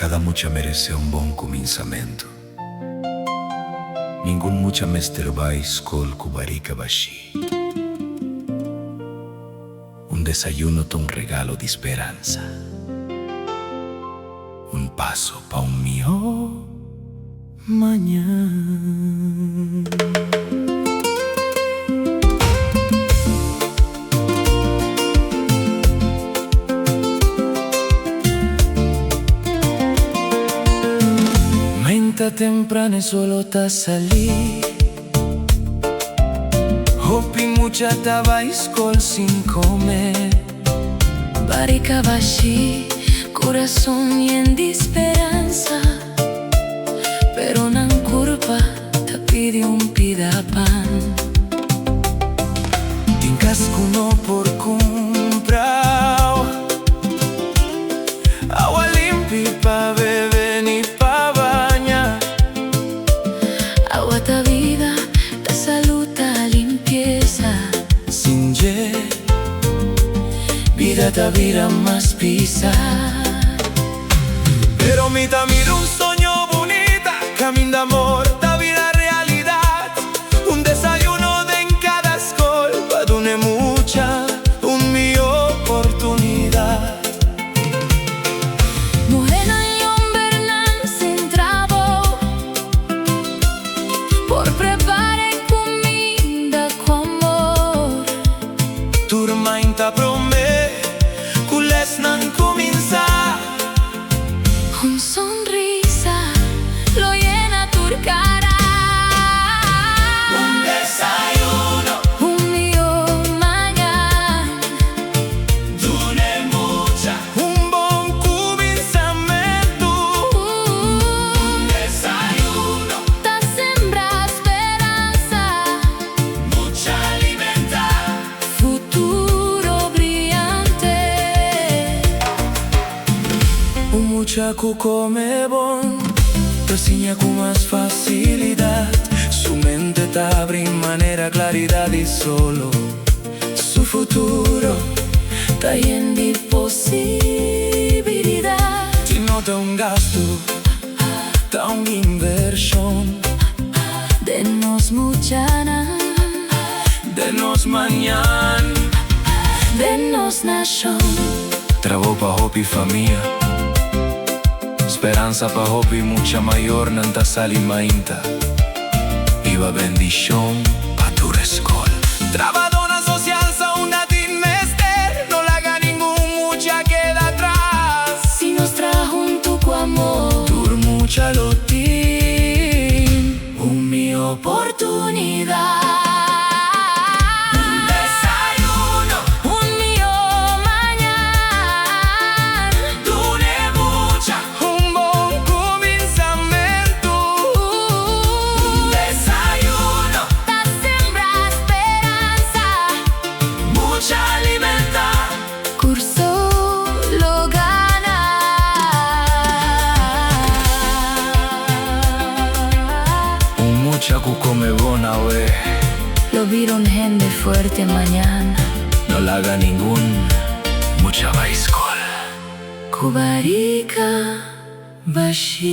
Cada mucha merece un bom cominciamento. Ningun mucha mester vai scol cubarica bashi. Un desayuno ta un regalo di speranza. Un paso pa un mio mañana. Temprano solo ta salì. Hopi mucha tava escol sin comer. Barrica bashi, corazón lleno de esperanza. Pero nan curva te pide un pida pan. Tin cascuno por comprao. Agua limpia pa beber ni pa bañar. Agua ta vida, ta salud, ta limpieza. Sin ye, vida ta vida más pisa. Pero mi ta mira un sueño bonita, camino de amor, ta vida realidad. Un desayuno de en cada escol, pa dune mucha, un mi oportunidad. Morena y hombre sin trabo, por preparar comida con amor. Turma inta prome, cules nan comienza. Un sonrisa lo llena tu cara. Un desayuno, Un mío mañana. dune mucha, un bom cominciamento. Un desayuno, Ta sembra esperanza, mucha alimenta. futuro brillante. Un muchacho come bon, cocina con más facilidad. Su mente te abre en manera claridad y solo su futuro Ta lleno de posibilidad. si no te un gasto, ta un inversión. Denos muchana, Denos mañana, denos nación. trabajo pa hopi familia, esperanza pa hopi mucha mayor nanta sali mainta. Iba bendición pa tu escol. Trabadona social sa una tin mester, no la haga ningún mucha queda atrás. Si nos trajo un tuco amor, Tur mucha lo tin, un mi oportunidad. desayuno, Un mío mañana. dune mucha, un bom cominciamento. Desayuno, Ta sembra esperanza, mucha alimenta. curso lo gana. Un muchacho come bona we, Lo vieron gente fuerte mañana. no la haga ningún mucha va escola. Cubarica bashi.